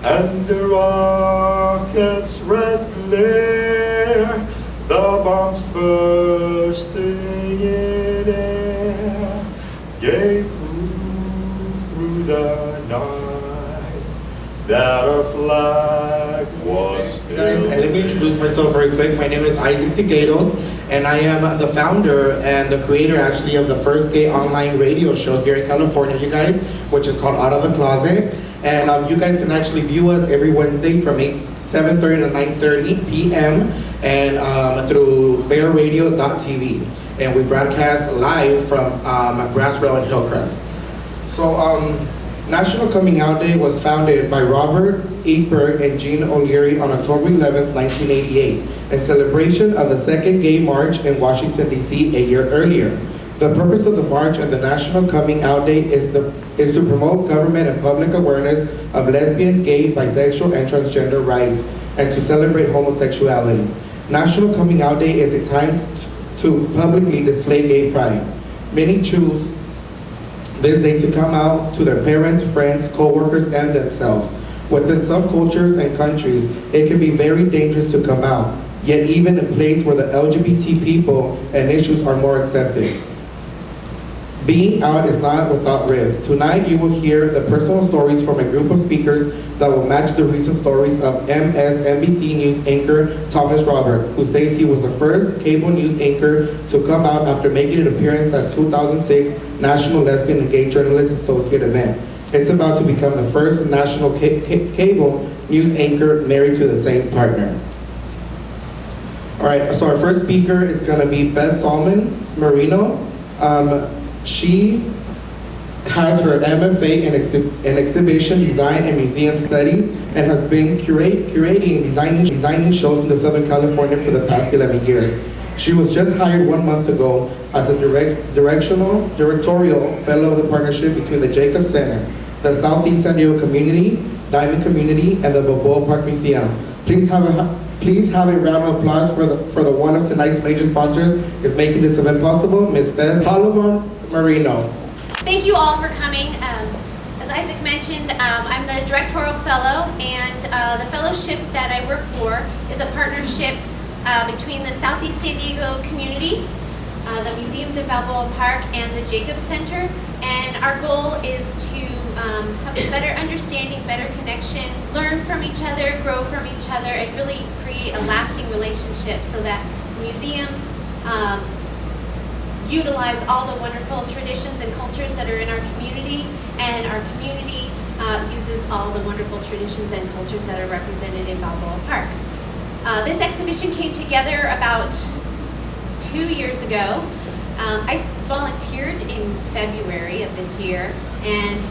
and the rocket's red glare, the bombs bursting in air, gave proof through the night that our flag was still. Guys, and let me introduce myself very quick. My name is Isaac Siqueiros, and I am the founder and the creator actually of the first gay online radio show here in California, you guys, which is called Out of the Closet. And you guys can actually view us every Wednesday from 7:30 to 9:30 p.m. and through bearradio.tv. And we broadcast live from Grass Rail and Hillcrest. So National Coming Out Day was founded by Robert Eatberg and Jean O'Leary on October 11, 1988, in celebration of the second gay march in Washington, D.C. a year earlier. The purpose of the march and the National Coming Out Day is to promote government and public awareness of lesbian, gay, bisexual, and transgender rights, and to celebrate homosexuality. National Coming Out Day is a time to publicly display gay pride. Many choose this day to come out to their parents, friends, co-workers, and themselves. Within some cultures and countries, it can be very dangerous to come out, yet even in a place where the LGBT people and issues are more accepted. Being out is not without risk. Tonight you will hear the personal stories from a group of speakers that will match the recent stories of MSNBC News anchor Thomas Robert, who says he was the first cable news anchor to come out after making an appearance at 2006 National Lesbian and Gay Journalists Associate event. It's about to become the first national cable news anchor married to the same partner. All right, so our first speaker is going to be Beth Solomon Marino. She has her MFA in Exhibition Design and Museum Studies and has been curating and designing shows in the Southern California for the past 11 years. She was just hired 1 month ago as a directorial fellow of the partnership between the Jacob Center, the Southeast San Diego Community, Diamond Community, and the Balboa Park Museum. Please have a round of applause for the one of tonight's major sponsors is making this event possible, Ms. Beth Solomon Marino. Thank you all for coming. As Isaac mentioned, I'm the directorial fellow, and the fellowship that I work for is a partnership between the Southeast San Diego Community, the museums at Balboa Park, and the Jacob Center. And our goal is to have a better understanding, better connection, learn from each other, grow from each other, and really create a lasting relationship so that museums utilize all the wonderful traditions and cultures that are in our community, and our community uses all the wonderful traditions and cultures that are represented in Balboa Park. This exhibition came together about 2 years ago. I volunteered in February of this year, and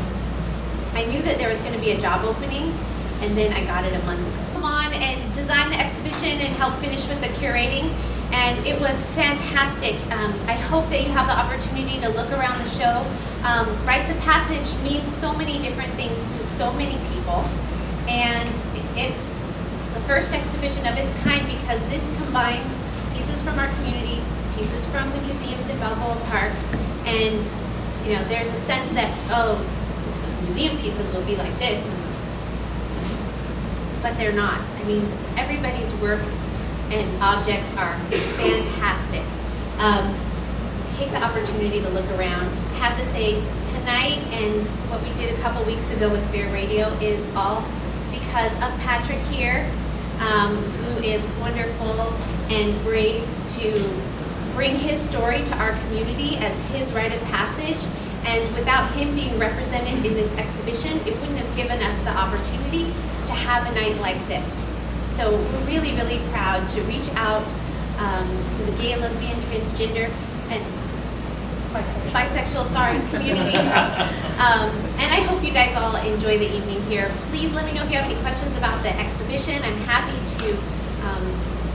I knew that there was going to be a job opening, and then I got it a month ago. Come on and design the exhibition and help finish with the curating, and it was fantastic. I hope that you have the opportunity to look around the show. Rites of Passage means so many different things to so many people, and it's the first exhibition of its kind because this combines pieces from our community, pieces from the museums in Balboa Park, and you know, there's a sense that, oh, the museum pieces will be like this, but they're not. I mean, everybody's work and objects are fantastic. Take the opportunity to look around. I have to say, tonight and what we did a couple weeks ago with Bear Radio is all because of Patrick here, who is wonderful and brave to bring his story to our community as his rite of passage. And without him being represented in this exhibition, it wouldn't have given us the opportunity to have a night like this. So we're really, really proud to reach out to the gay, lesbian, transgender, and bisexual community. And I hope you guys all enjoy the evening here. Please let me know if you have any questions about the exhibition. I'm happy to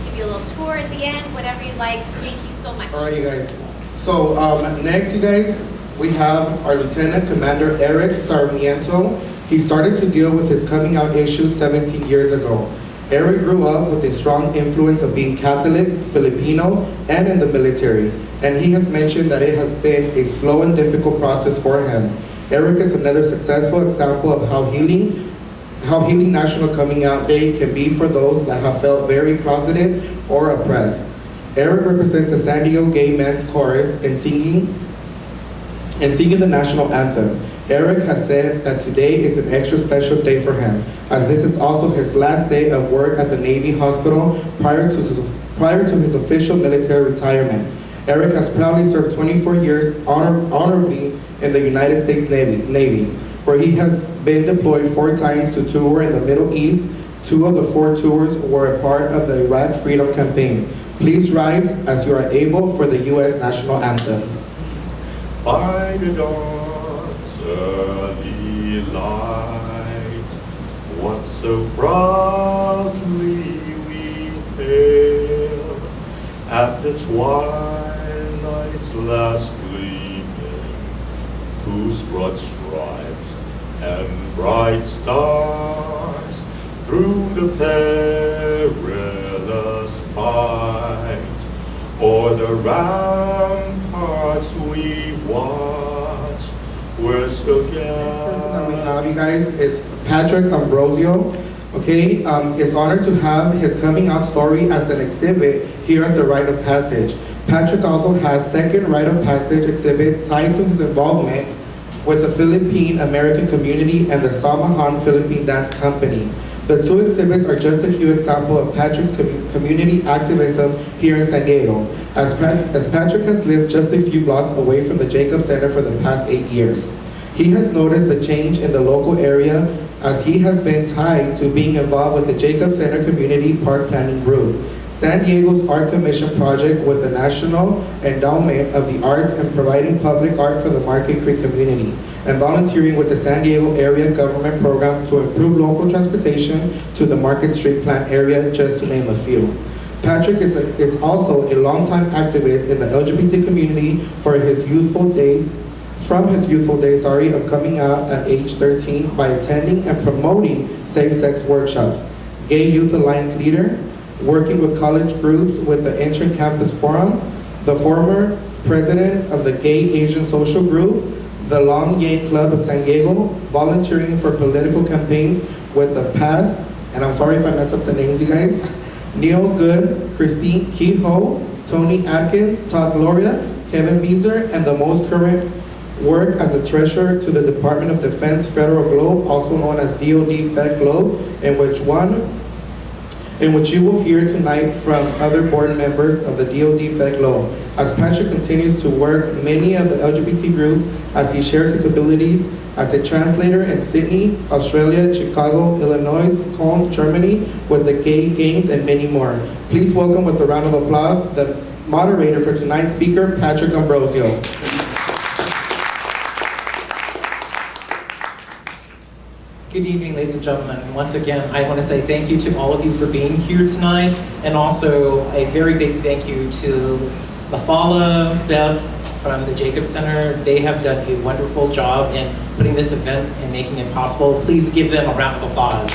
give you a little tour at the end, whatever you'd like. Thank you so much. All right, you guys. So next, you guys, we have our Lieutenant Commander Eric Sarmiento. He started to deal with his coming out issues 17 years ago. Eric grew up with a strong influence of being Catholic, Filipino, and in the military. And he has mentioned that it has been a slow and difficult process for him. Eric is another successful example of how healing how healing National Coming Out Day can be for those that have felt very closeted or oppressed. Eric represents the San Diego Gay Men's Chorus in singing the national anthem. Eric has said that today is an extra special day for him, as this is also his last day of work at the Navy Hospital prior to his official military retirement. Eric has proudly served 24 years honorably in the United States Navy, where he has been deployed 4 times to tour in the Middle East. 2 of the 4 tours were a part of the Iraq Freedom Campaign. Please rise as you are able for the U.S. National Anthem. By the dawn's early light, what so proudly we hail, at the twilight's last gleaming, whose broad stripes and bright stars through the perilous fight, o'er the ramparts we watch, we're so The next person that we have, you guys, is Patrick Ambrosio. Okay, it's honored to have his coming out story as an exhibit here at the Rite of Passage. Patrick also has second Rite of Passage exhibit tied to his involvement with the Philippine American community and the Samahan Philippine Dance Company. The 2 exhibits are just a few examples of Patrick's community activism here in San Diego, as Patrick has lived just a few blocks away from the Jacob Center for the past 8 years. He has noticed the change in the local area as he has been tied to being involved with the Jacob Center Community Park Planning Group, San Diego's Art Commission project with the National Endowment of the Arts, and providing public art for the Market Creek community, and volunteering with the San Diego Area Government Program to improve local transportation to the Market Street Plant area, just to name a few. Patrick is also a longtime activist in the LGBT community from his youthful days of coming out at age 13 by attending and promoting safe-sex workshops, Gay Youth Alliance leader, working with college groups with the Intern Campus Forum, the former president of the Gay Asian Social Group, the Long Yang Club of San Diego, volunteering for political campaigns with the past, and I'm sorry if I mess up the names, you guys, Neil Good, Christine Kehoe, Tony Atkins, Todd Gloria, Kevin Beezer, and the most current work as a treasurer to the Department of Defense Federal Globe, also known as DoD Fed Globe, in which you will hear tonight from other board members of the DoD Fed Globe. As Patrick continues to work many of the LGBT groups, as he shares his abilities as a translator in Sydney, Australia, Chicago, Illinois, Cologne, Germany, with the Gay Games and many more. Please welcome with a round of applause the moderator for tonight's speaker, Patrick Ambrosio. Good evening, ladies and gentlemen. Once again, I want to say thank you to all of you for being here tonight, and also a very big thank you to LaFala, Beth from the Jacob Center. They have done a wonderful job in putting this event and making it possible. Please give them a round of applause.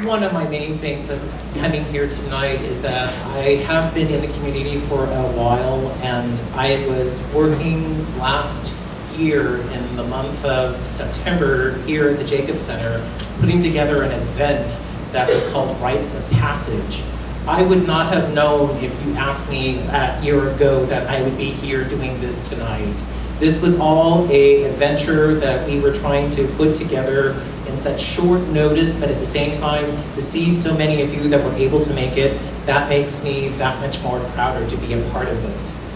One of my main things of coming here tonight is that I have been in the community for a while, and I was working last year in the month of September here at the Jacob Center, putting together an event that was called Rites of Passage. I would not have known if you asked me a year ago that I would be here doing this tonight. This was all a adventure that we were trying to put together in such short notice, but at the same time, to see so many of you that were able to make it, that makes me that much more prouder to be a part of this.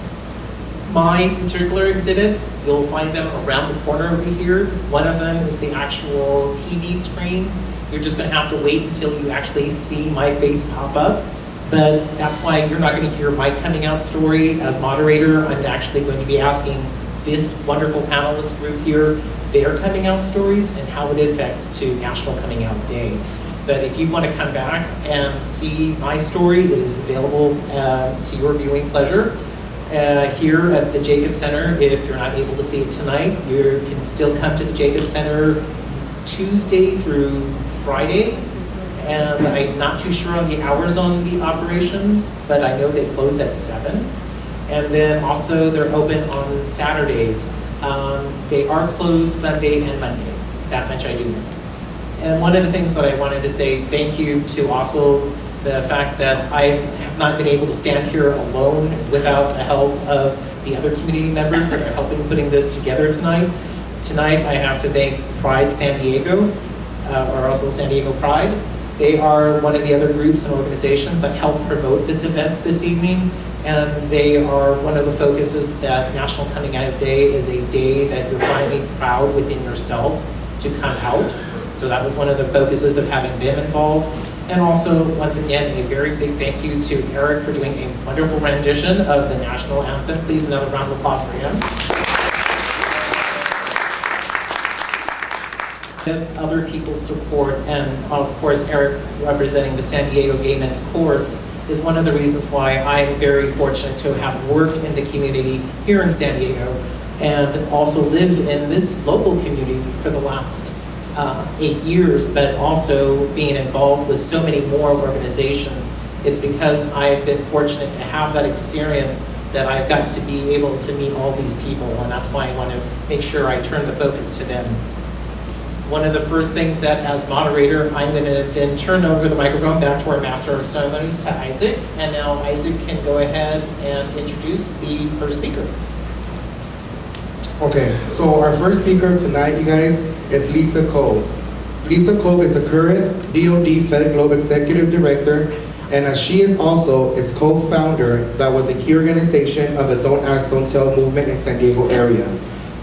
My particular exhibits, you'll find them around the corner over here. One of them is the actual TV screen. You're just gonna have to wait until you actually see my face pop up. But that's why you're not gonna hear my coming out story as moderator. I'm actually going to be asking this wonderful panelist group here their coming out stories and how it affects to National Coming Out Day. But if you want to come back and see my story, it is available to your viewing pleasure. Here at the Jacob Center, if you're not able to see it tonight, you can still come to the Jacob Center Tuesday through Friday. And I'm not too sure on the hours on the operations, but I know they close at 7. And then also they're open on Saturdays. They are closed Sunday and Monday. that much I do know. And one of the things that I wanted to say thank you to also the fact that I have not been able to stand here alone without the help of the other community members that are helping putting this together tonight. Tonight I have to thank Pride San Diego, or also San Diego Pride. They are one of the other groups and organizations that help promote this event this evening, and they are one of the focuses that National Coming Out Day is a day that you're finally proud within yourself to come out. So that was one of the focuses of having them involved. And also, once again, a very big thank you to Eric for doing a wonderful rendition of the national anthem. Please, another round of applause for him. With other people's support, and of course Eric representing the San Diego Gay Men's Chorus, is one of the reasons why I'm very fortunate to have worked in the community here in San Diego and also lived in this local community for the last 8 years, but also being involved with so many more organizations. It's because I've been fortunate to have that experience that I've got to be able to meet all these people, and that's why I want to make sure I turn the focus to them. One of the first things that, as moderator, I'm going to then turn over the microphone back to our Master of Ceremonies, to Isaac, and now Isaac can go ahead and introduce the first speaker. Okay, so our first speaker tonight, you guys, is Lisa Cole. Lisa Cole is the current DoD Fed Globe Executive Director, and as she is also its co-founder, that was a key organization of the Don't Ask, Don't Tell movement in San Diego area.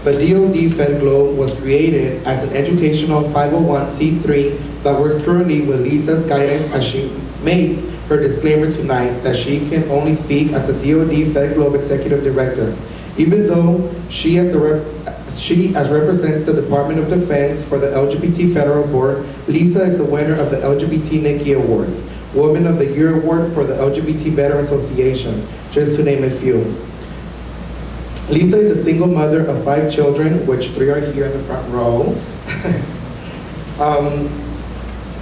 The DoD Fed Globe was created as an educational 501c3 that works currently with Lisa's guidance as she makes her disclaimer tonight that she can only speak as a DoD Fed Globe Executive Director. Even though she as represents the Department of Defense for the LGBT Federal Board, Lisa is the winner of the LGBT Nikki Awards, Woman of the Year Award for the LGBT Veteran Association, just to name a few. Lisa is a single mother of 5 children, which 3 are here in the front row.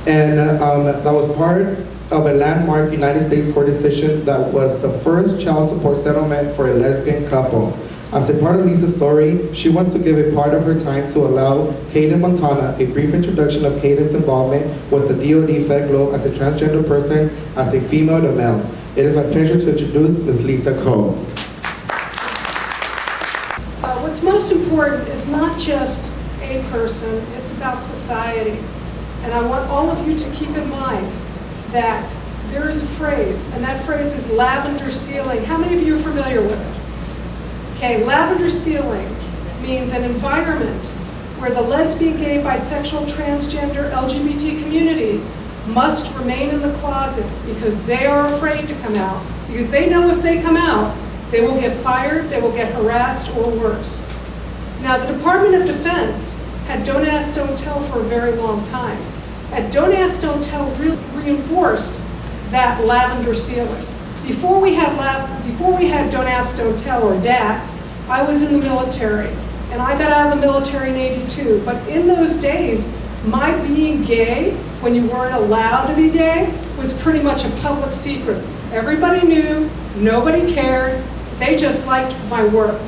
That was part of a landmark United States court decision that was the first child support settlement for a lesbian couple. As a part of Lisa's story, she wants to give a part of her time to allow Kaden Montana a brief introduction of Kaden's involvement with the DoD Fed Globe as a transgender person, as a female to male. It is my pleasure to introduce Ms. Lisa Cole. What's most important is not just a person, it's about society. And I want all of you to keep in mind that there is a phrase, and that phrase is lavender ceiling. How many of you are familiar with it? Okay, lavender ceiling means an environment where the lesbian, gay, bisexual, transgender, LGBT community must remain in the closet because they are afraid to come out, because they know if they come out, they will get fired, they will get harassed, or worse. Now, the Department of Defense had Don't Ask, Don't Tell for a very long time. And Don't Ask, Don't Tell reinforced that lavender ceiling. Before we had Don't Ask, Don't Tell, or DAT, I was in the military. And I got out of the military in '82. But in those days, my being gay, when you weren't allowed to be gay, was pretty much a public secret. Everybody knew, nobody cared, they just liked my work.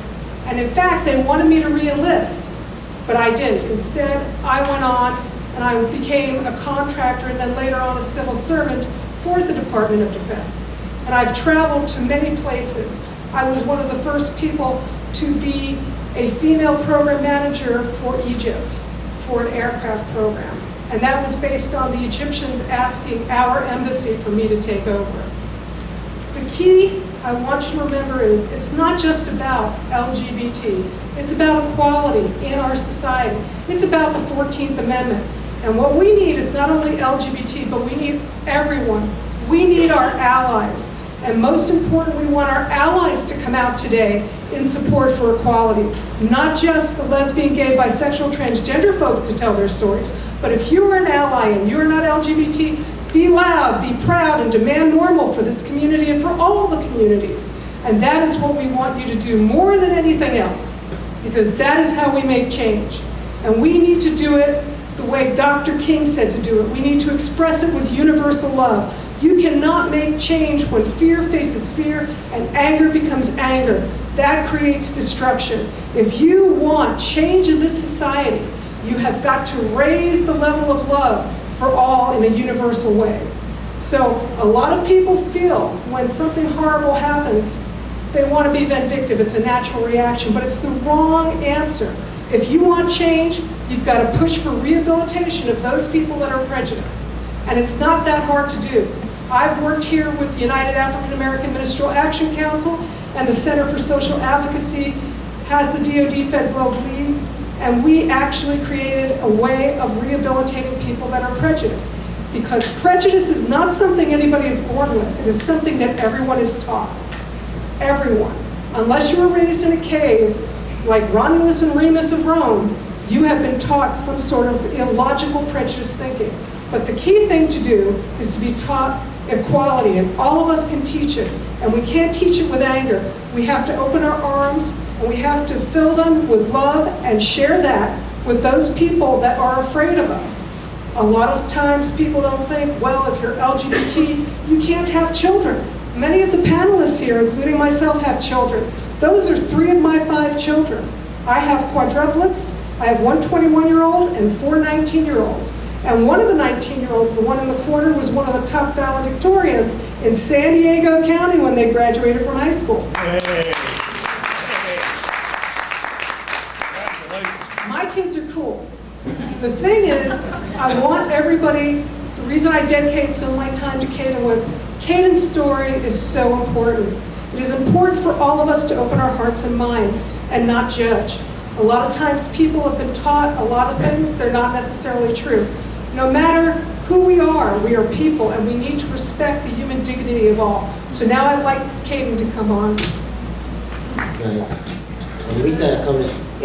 And in fact, they wanted me to re-enlist, but I didn't. Instead, I went on and I became a contractor and then later on a civil servant for the Department of Defense. And I've traveled to many places. I was one of the first people to be a female program manager for Egypt for an aircraft program. And that was based on the Egyptians asking our embassy for me to take over. The key I want you to remember is it's not just about LGBT, it's about equality in our society. It's about the 14th Amendment. And what we need is not only LGBT, but we need everyone. We need our allies. And most important, we want our allies to come out today in support for equality. Not just the lesbian, gay, bisexual, transgender folks to tell their stories, but if you are an ally and you're not LGBT, be loud, be proud, and demand normal for this community and for all the communities. And that is what we want you to do more than anything else, because that is how we make change. And we need to do it the way Dr. King said to do it. We need to express it with universal love. You cannot make change when fear faces fear and anger becomes anger. That creates destruction. If you want change in this society, You have got to raise the level of love for all in a universal way. So a lot of people feel when something horrible happens, they want to be vindictive. It's a natural reaction, but it's the wrong answer. If you want change, you've got to push for rehabilitation of those people that are prejudiced. And it's not that hard to do. I've worked here with the United African American Ministerial Action Council, and the Center for Social Advocacy has the DoD Fed Globe Lead, and we actually created a way of rehabilitating people that are prejudiced. Because prejudice is not something anybody is born with. It is something that everyone is taught. Everyone. Unless you were raised in a cave, like Romulus and Remus of Rome, you have been taught some sort of illogical prejudice thinking. But the key thing to do is to be taught equality, and all of us can teach it. And we can't teach it with anger. We have to open our arms, and we have to fill them with love and share that with those people that are afraid of us. A lot of times people don't think, well, if you're LGBT, you can't have children. Many of the panelists here, including myself, have children. Those are 3 of my 5 children. I have quadruplets. I have one 21-year-old and 4 19-year-olds. And one of the 19-year-olds, the one in the corner, was one of the top valedictorians in San Diego County when they graduated from high school. Hey. My kids are cool. The thing is, I want everybody, the reason I dedicated some of my time to Caden was, Caden's story is so important. It is important for all of us to open our hearts and minds and not judge. A lot of times people have been taught a lot of things, they're not necessarily true. No matter who we are people, and we need to respect the human dignity of all. So now I'd like Caden to come on. Lisa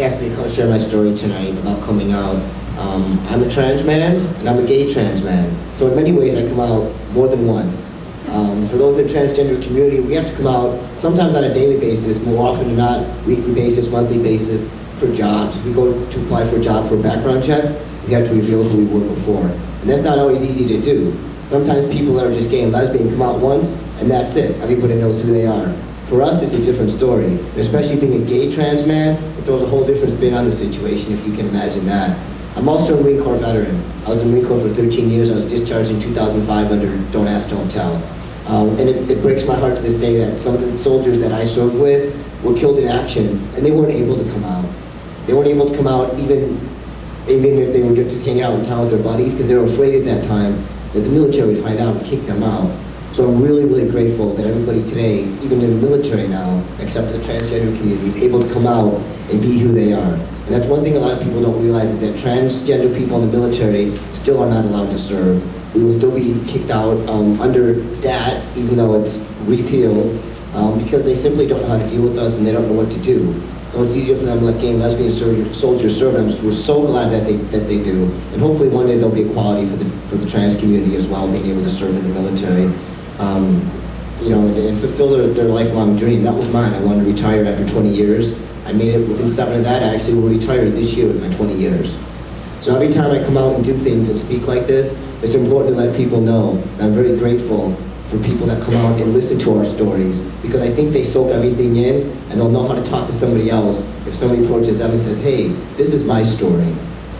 asked me to come share my story tonight about coming out. I'm a trans man, and I'm a gay trans man. So in many ways, I come out more than once. For those in the transgender community, we have to come out sometimes on a daily basis, more often than not, weekly basis, monthly basis, for jobs. If we go to apply for a job for a background check, we have to reveal who we were before. And that's not always easy to do. Sometimes people that are just gay and lesbian come out once, and that's it. Everybody knows who they are. For us, it's a different story. And especially being a gay trans man, it throws a whole different spin on the situation, if you can imagine that. I'm also a Marine Corps veteran. I was in the Marine Corps for 13 years. I was discharged in 2005 under Don't Ask, Don't Tell. And it breaks my heart to this day that some of the soldiers that I served with were killed in action, and they weren't able to come out. They weren't able to come out even if they were just hanging out in town with their buddies, because they were afraid at that time that the military would find out and kick them out. So I'm really, really grateful that everybody today, even in the military now, except for the transgender community, is able to come out and be who they are. And that's one thing a lot of people don't realize, is that transgender people in the military still are not allowed to serve. We will still be kicked out under DAT, even though it's repealed, because they simply don't know how to deal with us and they don't know what to do. So it's easier for them to let gay and lesbian soldiers serve them. So we're so glad that they do. And hopefully one day there'll be equality for the trans community as well, being able to serve in the military. And fulfill their lifelong dream. That was mine. I wanted to retire after 20 years. I made it within 7 of that. I actually will retire this year with my 20 years. So every time I come out and do things and speak like this, it's important to let people know that I'm very grateful for people that come out and listen to our stories, because I think they soak everything in and they'll know how to talk to somebody else if somebody approaches them and says, hey, this is my story.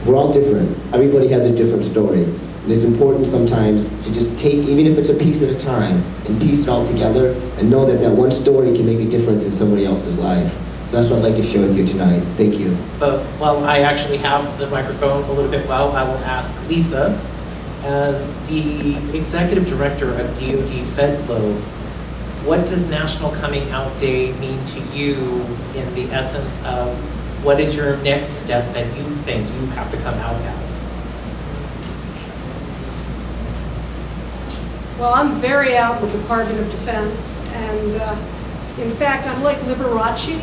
We're all different. Everybody has a different story. And it's important sometimes to just take, even if it's a piece at a time, and piece it all together and know that that one story can make a difference in somebody else's life. So that's what I'd like to share with you tonight. Thank you. While I actually have the microphone a little bit, I will ask Lisa, as the executive director of DoD Fed Globe, what does National Coming Out Day mean to you in the essence of what is your next step that you think you have to come out as? Well, I'm very out with the Department of Defense, and in fact, I'm like Liberace.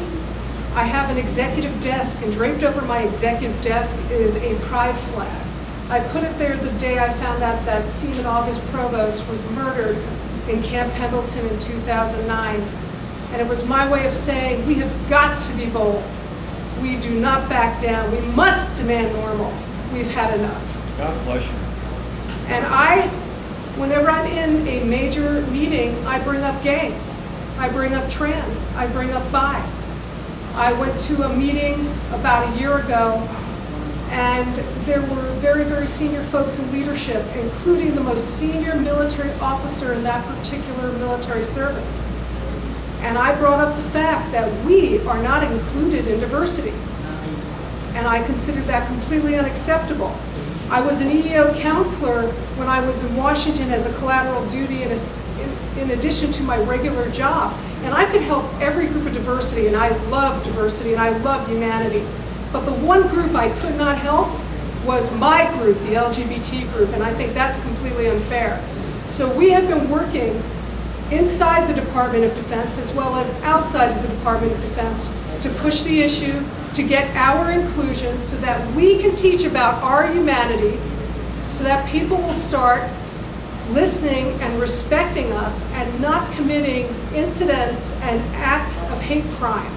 I have an executive desk, and draped over my executive desk is a pride flag. I put it there the day I found out that Seaman August Provost was murdered in Camp Pendleton in 2009. And it was my way of saying, we have got to be bold. We do not back down. We must demand normal. We've had enough. God bless you. And whenever I'm in a major meeting, I bring up gay. I bring up trans. I bring up bi. I went to a meeting about a year ago, And there were very, very senior folks in leadership, including the most senior military officer in that particular military service. And I brought up the fact that we are not included in diversity. And I considered that completely unacceptable. I was an EEO counselor when I was in Washington as a collateral duty in addition to my regular job. And I could help every group of diversity, and I love diversity and I love humanity. But the one group I could not help was my group, the LGBT group, and I think that's completely unfair. So we have been working inside the Department of Defense as well as outside of the Department of Defense to push the issue, to get our inclusion so that we can teach about our humanity, so that people will start listening and respecting us and not committing incidents and acts of hate crime.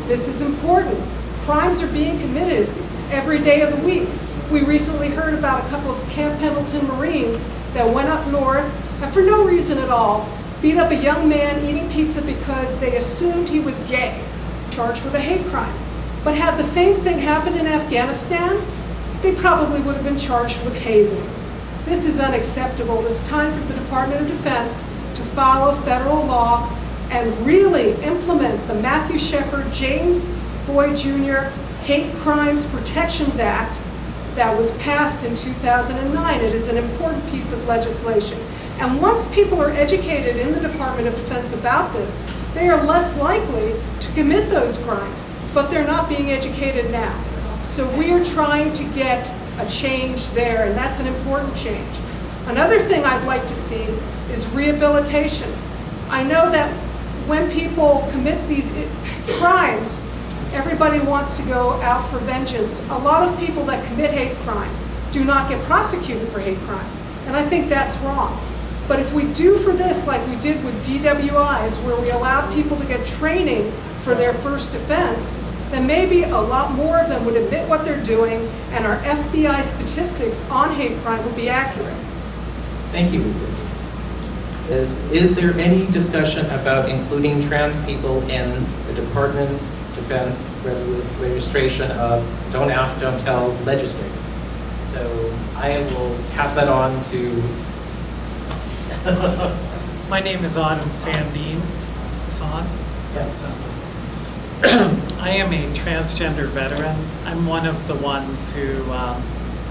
This is important. Crimes are being committed every day of the week. We recently heard about a couple of Camp Pendleton Marines that went up north and for no reason at all beat up a young man eating pizza because they assumed he was gay, charged with a hate crime. But had the same thing happened in Afghanistan, they probably would have been charged with hazing. This is unacceptable. It's time for the Department of Defense to follow federal law and really implement the Matthew Shepard, James Boyd Jr. Hate Crimes Protections Act that was passed in 2009. It is an important piece of legislation. And once people are educated in the Department of Defense about this, they are less likely to commit those crimes, but they're not being educated now. So we are trying to get a change there, and that's an important change. Another thing I'd like to see is rehabilitation. I know that when people commit these crimes, everybody wants to go out for vengeance. A lot of people that commit hate crime do not get prosecuted for hate crime, and I think that's wrong. But if we do for this like we did with DWIs, where we allowed people to get training for their first offense, then maybe a lot more of them would admit what they're doing, and our FBI statistics on hate crime would be accurate. Thank you, Lisa. Is there any discussion about including trans people in the Department's Defense registration of Don't Ask, Don't Tell legislator? So I will pass that on to... My name is Autumn Sandine. Is this on? Yes. I am a transgender veteran. I'm one of the ones who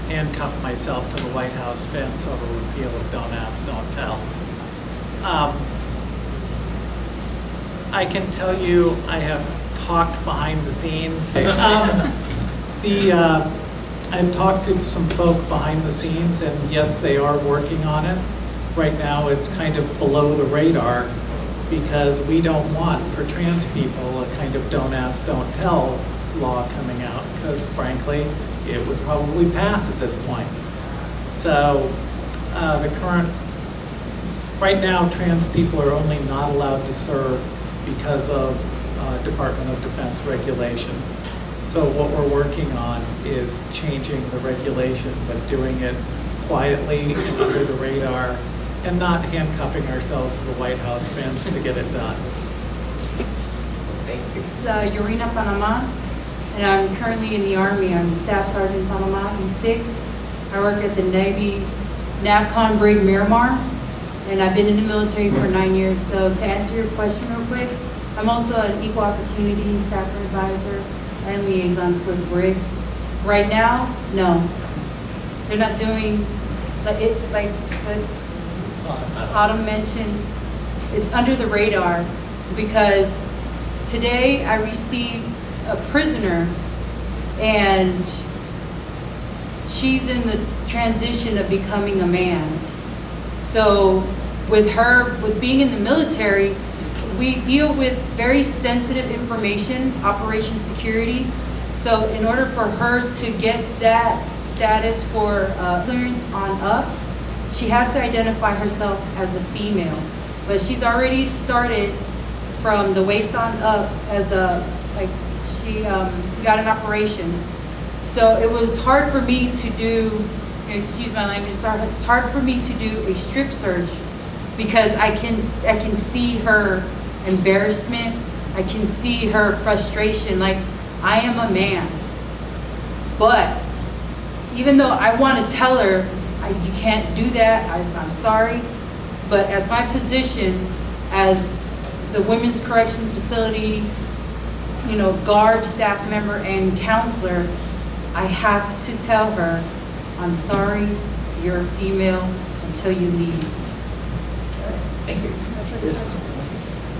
handcuffed myself to the White House fence over repeal of Don't Ask, Don't Tell. I can tell you I have talked behind the scenes. I've talked to some folk behind the scenes, and yes, they are working on it. Right now it's kind of below the radar because we don't want, for trans people, a kind of don't ask, don't tell law coming out, because frankly, it would probably pass at this point. So right now, trans people are only not allowed to serve because of Department of Defense regulation. So what we're working on is changing the regulation, but doing it quietly and under the radar, and not handcuffing ourselves to the White House fence to get it done. Thank you. Yorina Panama, and I'm currently in the Army. I'm Staff Sergeant Panama, E6. I work at the Navy NAVCON Brig Miramar, and I've been in the military for 9 years. So to answer your question real quick, I'm also an equal opportunity staff advisor and liaison for the Brig. Right now, no. They're not doing, like Autumn mentioned, it's under the radar because today I received a prisoner and she's in the transition of becoming a man. So with being in the military, we deal with very sensitive information, operation security. So in order for her to get that status for clearance on up, she has to identify herself as a female. But she's already started from the waist on up as she got an operation. So it was hard for me to do, excuse my language, it's hard for me to do a strip search because I can see her embarrassment, I can see her frustration, like I am a man. But even though I want to tell her, you can't do that, I'm sorry, but as my position as the Women's Correction Facility, guard, staff member, and counselor, I have to tell her, I'm sorry, you're a female until you leave. Thank you.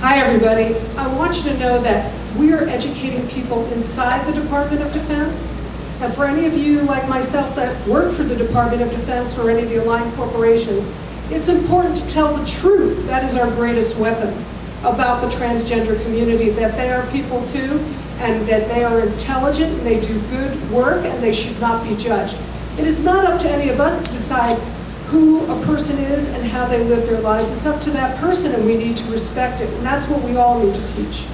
Hi, everybody. I want you to know that we are educating people inside the Department of Defense. And for any of you like myself that work for the Department of Defense or any of the aligned corporations, it's important to tell the truth. That is our greatest weapon about the transgender community, that they are people too, and that they are intelligent, and they do good work, and they should not be judged. It is not up to any of us to decide who a person is and how they live their lives. It's up to that person, and we need to respect it, and that's what we all need to teach.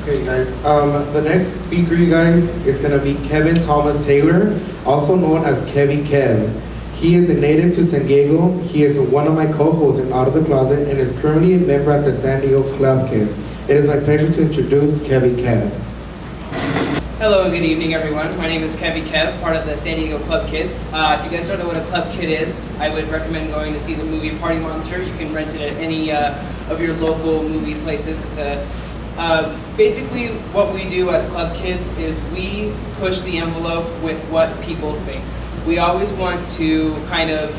Okay, you guys. The next speaker, you guys, is going to be Kevin Thomas Taylor, also known as Kevy Kev. He is a native to San Diego. He is one of my co-hosts in Out of the Closet and is currently a member at the San Diego Club Kids. It is my pleasure to introduce Kevy Kev. Hello and good evening, everyone. My name is Kevy Kev, part of the San Diego Club Kids. If you guys don't know what a Club Kid is, I would recommend going to see the movie Party Monster. You can rent it at any of your local movie places. It's basically what we do as Club Kids is we push the envelope with what people think. We always want to kind of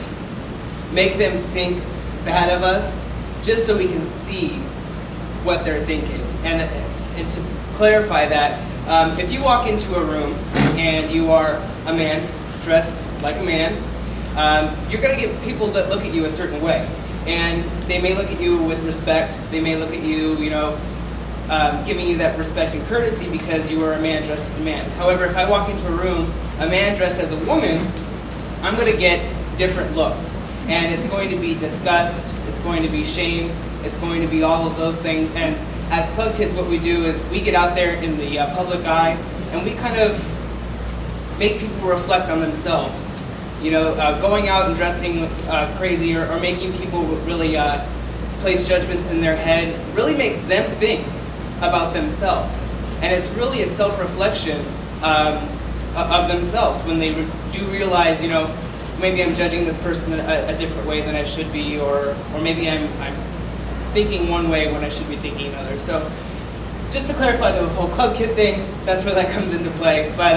make them think bad of us just so we can see what they're thinking. And to clarify that, if you walk into a room and you are a man dressed like a man, you're going to get people that look at you a certain way. And they may look at you with respect. They may look at you, giving you that respect and courtesy because you are a man dressed as a man. However, if I walk into a room, a man dressed as a woman, I'm going to get different looks. And it's going to be disgust, it's going to be shame, it's going to be all of those things. And as Club Kids, what we do is we get out there in the public eye and we kind of make people reflect on themselves. Going out and dressing crazy or making people really place judgments in their head really makes them think about themselves. And it's really a self-reflection of themselves when they do realize, maybe I'm judging this person a different way than I should be, or maybe I'm thinking one way when I should be thinking another. So just to clarify the whole Club Kid thing, that's where that comes into play. But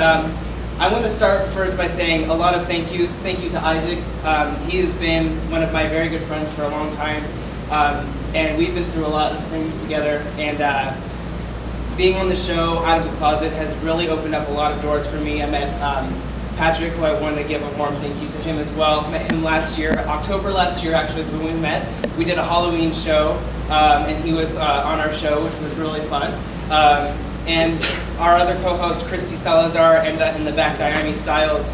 I want to start first by saying a lot of thank yous. Thank you to Isaac. He has been one of my very good friends for a long time. And we've been through a lot of things together. And being on the show, Out of the Closet, has really opened up a lot of doors for me. I met Patrick, who I wanted to give a warm thank you to him as well. Met him last year, October last year actually is when we met. We did a Halloween show, and he was on our show, which was really fun. And our other co-host, Christy Salazar, and in the back, Diami Styles.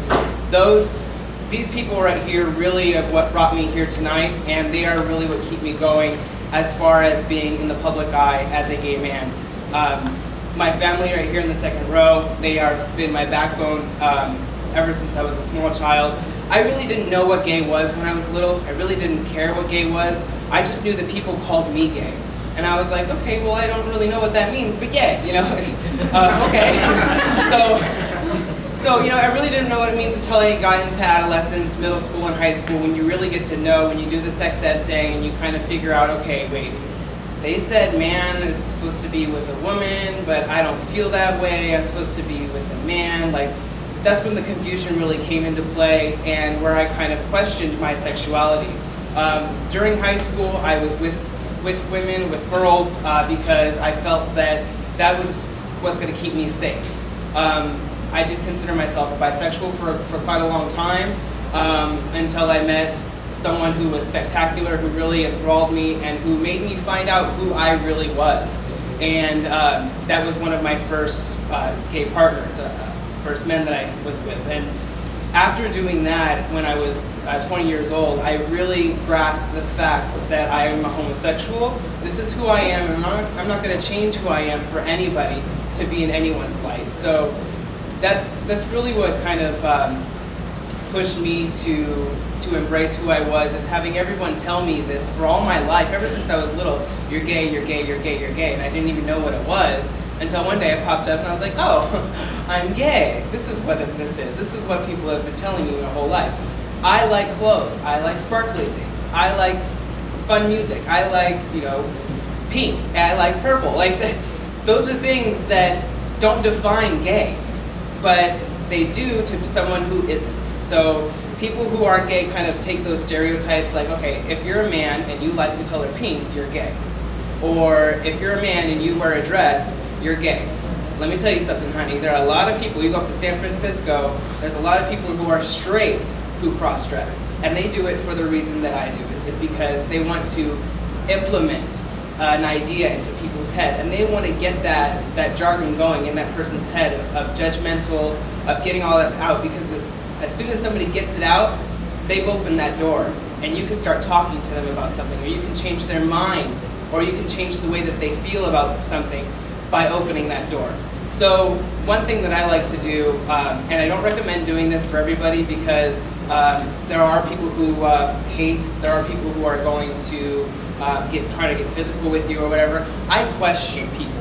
These people right here really are what brought me here tonight, and they are really what keep me going as far as being in the public eye as a gay man. My family right here in the second row, they have been my backbone ever since I was a small child. I really didn't know what gay was when I was little. I really didn't care what gay was. I just knew that people called me gay. And I was like, okay, well, I don't really know what that means, but yeah, okay. So, I really didn't know what it means until I got into adolescence, middle school, and high school, when you really get to know, when you do the sex ed thing, and you kind of figure out, okay, wait, they said man is supposed to be with a woman, but I don't feel that way. I'm supposed to be with a man. Like, that's when the confusion really came into play, and where I kind of questioned my sexuality. During high school, I was with women, with girls, because I felt that was what's going to keep me safe. I did consider myself a bisexual for quite a long time, until I met someone who was spectacular, who really enthralled me, and who made me find out who I really was. And that was one of my first gay partners, first men that I was with. And after doing that, when I was 20 years old, I really grasped the fact that I am a homosexual. This is who I am, and I'm not going to change who I am for anybody to be in anyone's light. So that's really what kind of pushed me to embrace who I was, is having everyone tell me this for all my life, ever since I was little. You're gay, you're gay, you're gay, you're gay, and I didn't even know what it was Until one day I popped up and I was like, oh, I'm gay. This is what this is. This is what people have been telling me my whole life. I like clothes. I like sparkly things. I like fun music. I like, pink. I like purple. Those are things that don't define gay, but they do to someone who isn't. So people who aren't gay kind of take those stereotypes like, okay, if you're a man and you like the color pink, you're gay. Or if you're a man and you wear a dress, you're gay. Let me tell you something, honey. There are a lot of people, you go up to San Francisco, there's a lot of people who are straight who cross-dress. And they do it for the reason that I do it, is because they want to implement an idea into people's head. And they want to get that jargon going in that person's head of judgmental, of getting all that out. Because as soon as somebody gets it out, they've opened that door. And you can start talking to them about something, or you can change their mind, or you can change the way that they feel about something by opening that door. So one thing that I like to do, and I don't recommend doing this for everybody because there are people who hate, there are people who are going to try to get physical with you or whatever. I question people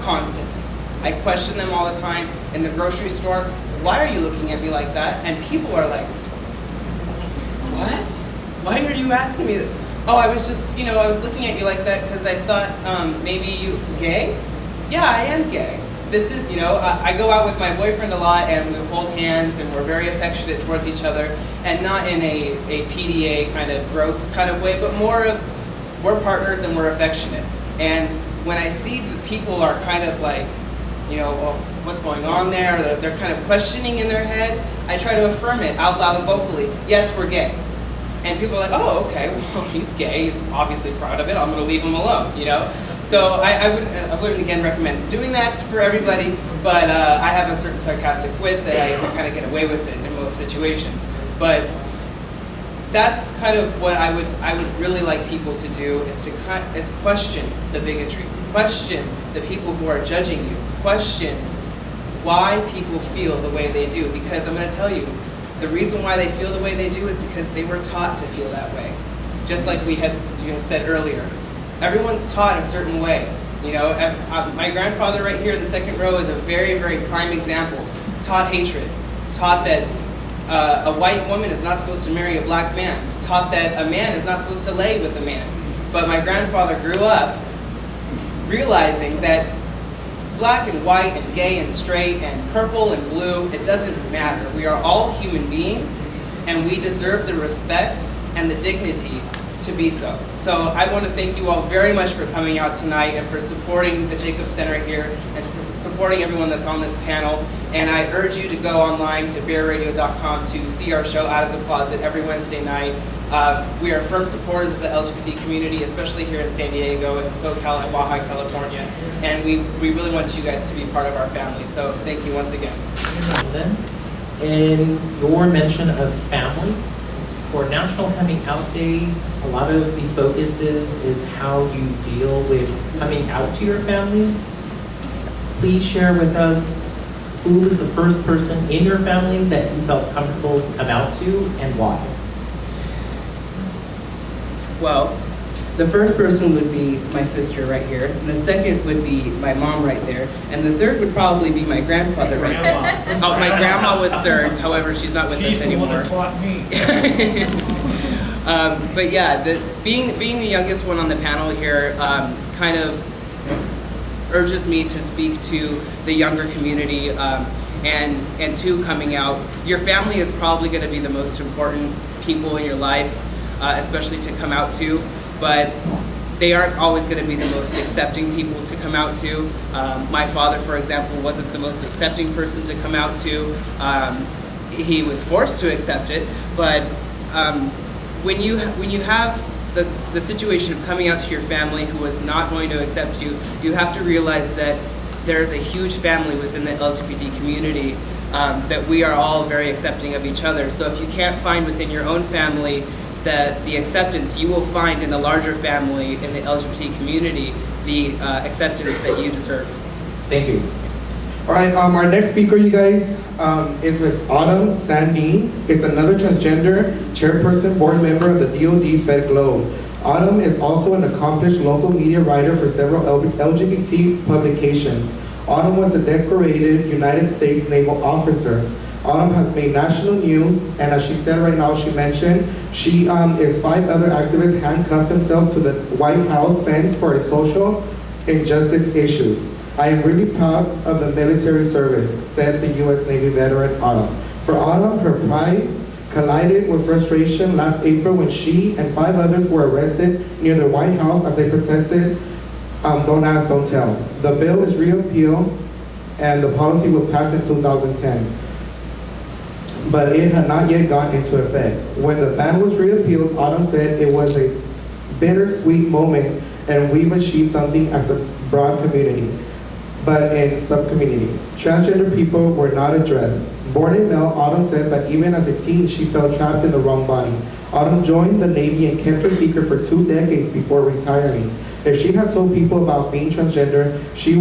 constantly. I question them all the time in the grocery store. Why are you looking at me like that? And people are like, what? Why are you asking me that? Oh, I was just, I was looking at you like that because I thought maybe you gay? Yeah, I am gay. This is, I go out with my boyfriend a lot and we hold hands and we're very affectionate towards each other, and not in a PDA kind of gross kind of way, but more of we're partners and we're affectionate. And when I see that people are kind of like, well, what's going on there? They're kind of questioning in their head, I try to affirm it out loud vocally. Yes, we're gay. And people are like, oh, okay, well, he's gay, he's obviously proud of it, I'm gonna leave him alone, So I wouldn't again recommend doing that for everybody, but I have a certain sarcastic wit that I kind of get away with it in most situations. But that's kind of what I would really like people to do, is question the bigotry, question the people who are judging you, question why people feel the way they do, because I'm gonna tell you, the reason why they feel the way they do is because they were taught to feel that way. Just like you had said earlier. Everyone's taught a certain way. My grandfather right here in the second row is a very, very prime example. Taught hatred. Taught that a white woman is not supposed to marry a black man. Taught that a man is not supposed to lay with a man. But my grandfather grew up realizing that black and white and gay and straight and purple and blue, it doesn't matter. We are all human beings and we deserve the respect and the dignity to be so. So I want to thank you all very much for coming out tonight and for supporting the Jacobs Center here and supporting everyone that's on this panel. And I urge you to go online to bearradio.com to see our show Out of the Closet every Wednesday night. We are firm supporters of the LGBT community, especially here in San Diego and SoCal and Baja, California. And we really want you guys to be part of our family. So thank you once again. In your mention of family, for National Coming Out Day, a lot of the focus is how you deal with coming out to your family. Please share with us who was the first person in your family that you felt comfortable to come out to and why. Well, the first person would be my sister right here, and the second would be my mom right there, and the third would probably be my grandfather right there. Oh, my grandma was third, however, she's not with us anymore. She's the one that taught me. But yeah, being the youngest one on the panel here kind of urges me to speak to the younger community and to coming out. Your family is probably going to be the most important people in your life, especially to come out to, but they aren't always going to be the most accepting people to come out to. My father, for example, wasn't the most accepting person to come out to. He was forced to accept it, but when you have the situation of coming out to your family who is not going to accept you, you have to realize that there's a huge family within the LGBT community, that we are all very accepting of each other. So if you can't find within your own family the acceptance, you will find in the larger family, in the LGBT community, the acceptance that you deserve. Thank you. All right, our next speaker, you guys, is Ms. Autumn Sandine. Is another transgender chairperson, board member of the DoD Fed Globe. Autumn is also an accomplished local media writer for several LGBT publications. Autumn was a decorated United States Naval officer. Autumn has made national news, and as she said right now, she mentioned, she is 5 other activists handcuffed themselves to the White House fence for a social injustice issues. I am really proud of the military service, said the U.S. Navy veteran Autumn. For Autumn, her pride collided with frustration last April when she and 5 others were arrested near the White House as they protested Don't Ask, Don't Tell. The bill is repealed and the policy was passed in 2010. But it had not yet gone into effect. When the ban was repealed, Autumn said it was a bittersweet moment and we've achieved something as a broad community. But in sub-community, transgender people were not addressed. Born a male, Autumn said that even as a teen, she felt trapped in the wrong body. Autumn joined the Navy and kept her secret for 2 decades before retiring. If she had told people about being transgender, she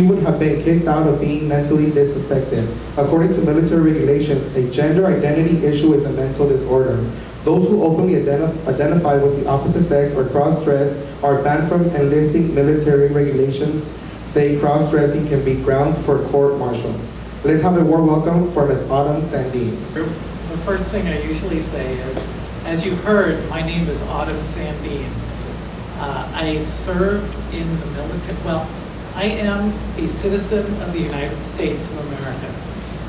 would have been kicked out of being mentally disaffected. According to military regulations, a gender identity issue is a mental disorder. Those who openly identify with the opposite sex or cross-dress are banned from enlisting. Military regulations say cross-dressing can be grounds for court-martial. Let's have a warm welcome for Ms. Autumn Sandine. The first thing I usually say is, as you heard, my name is Autumn Sandine. I served in the military. Well, I am a citizen of the United States of America.